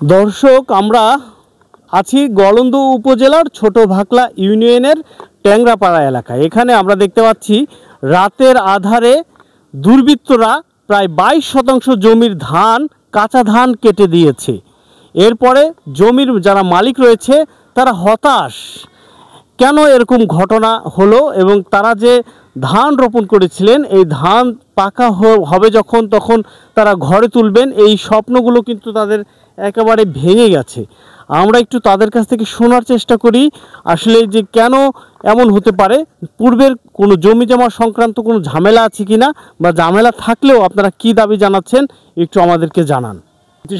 দর্শক, আমরা আছি গলন্দ উপজেলার ছোট ভাকলা ইউনিয়নের ট্যাংরাপাড়া এলাকায়। এখানে আমরা দেখতে পাচ্ছি রাতের আধারে দুর্বৃত্তরা প্রায় 22% জমির ধান, কাঁচা ধান কেটে দিয়েছে। এরপরে জমির যারা মালিক রয়েছে তারা হতাশ, কেন এরকম ঘটনা হলো এবং তারা যে ধান রোপণ করেছিলেন এই ধান পাকা হবে যখন তখন তারা ঘরে তুলবেন, এই স্বপ্নগুলো কিন্তু তাদের একেবারে ভেঙে গেছে। আমরা একটু তাদের কাছ থেকে শোনার চেষ্টা করি আসলে যে কেন এমন হতে পারে, পূর্বের কোনো জমি জমা সংক্রান্ত কোনো ঝামেলা আছে কিনা, বা ঝামেলা থাকলেও আপনারা কি দাবি জানাচ্ছেন একটু আমাদেরকে জানান।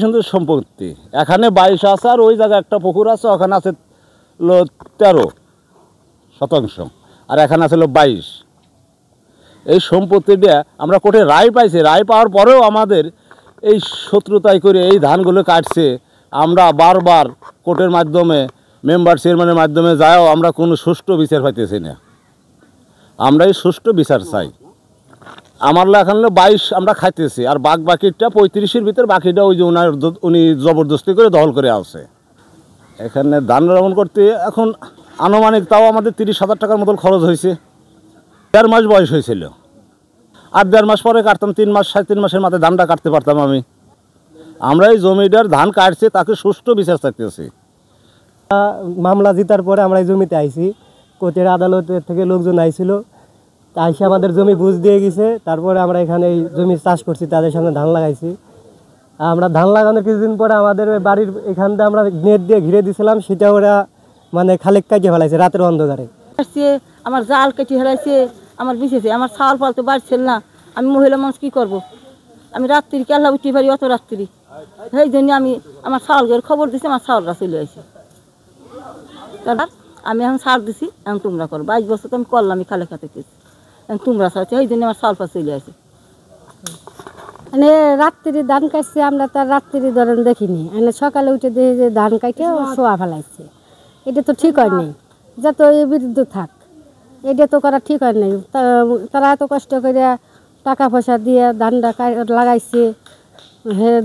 সুন্দর সম্পত্তি এখানে 22 আছে, আর ওই জায়গায় একটা পুকুর আছে, ওখানে আছে 13%, আর এখানে আছে 22। এই সম্পত্তিটা আমরা কোর্টে রায় পাইছি, রায় পাওয়ার পরেও আমাদের এই শত্রুতাই করে এই ধানগুলো কাটছে। আমরা বারবার কোর্টের মাধ্যমে, মেম্বার চেয়ারম্যানের মাধ্যমে যাও, আমরা কোনো সুষ্ঠু বিচার পাইতেছি না। আমরা এই সুষ্ঠু বিচার চাই। আমার এখন 22 আমরা খাইতেছি, আর বাকিটা 35-এর ভিতর, বাকিটা ওই যে উনি জবরদস্তি করে দখল করে আছে। এখানে ধান রোপণ করতে এখন আনুমানিক তাও আমাদের 30,000 টাকার মতো খরচ হয়েছে। 1.5 মাস বয়স হয়েছিল, আর 1.5 মাস পরে কাটতাম, 3 মাস 3.5 মাসের মাথায় ধানটা কাটতে পারতাম আমি। আমরা এই জমিটার ধান কাটছে, তাকে সুষ্ঠু বিচার চাইতেছি। মামলা জিতার পরে আমরা এই জমিতে আইছি, কোর্টের আদালতের থেকে লোকজন আইছিল, আইসে আমাদের জমি বুঝ দিয়ে গেছে। তারপরে আমরা এখানে এই জমি চাষ করছি, তাদের সামনে ধান লাগাইছি। আমরা ধান লাগানোর কিছুদিন পরে আমাদের বাড়ির এখান থেকে আমরা নেট দিয়ে ঘিরে দিয়েছিলাম, সেটা ওরা মানে খালেক কাটিয়ে ফেলাইছে রাতের অন্ধকারে। আমার জাল কেটে ফেলাইছে, আমার বিশেছে, আমার ছাল পালতে বাড়ছিল না। আমি মহিলা মানুষ কী করবো? আমি রাত্রি কেল্লা উঠতে পারি অত রাত্রি, সেই জন্য আমি আমার ছাউলকে খবর দিছি, আমার ছাউলরা চলে আসে। তারপর আমি এখন ছাড় দিছি, এখন তোমরা করো। 22 বছর তো আমি করলাম, আমি খালে খাতে গেছি, এখন তোমরা ছাড়ছে, সেই জন্য আমার ছাউল পা চলে আসে। মানে রাত্রি ধান কাটছে, আমরা তার রাত্রি ধরেন দেখিনি, মানে সকালে উঠে দেখি যে ধান কাটে শোয়া ফেলাইছে। এটা তো ঠিক হয় নাই, যত এর বিরুদ্ধে থাক, এটা তো করা ঠিক হয় নাই। তারা এত কষ্ট করে টাকা পয়সা দিয়ে ধানটা লাগাইছে,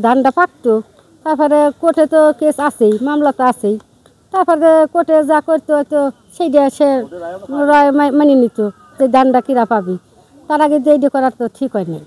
ধানটা পাকতো। তারপরে কোর্টে তো কেস আছেই, মামলা তো আছেই। তারপরে কোর্টে যা করতো হয়তো সেইটা সে মানিয়ে নিত যে ধানটা কিরা পাবি। তার আগে যে এইটা করার তো ঠিক হয় নাই।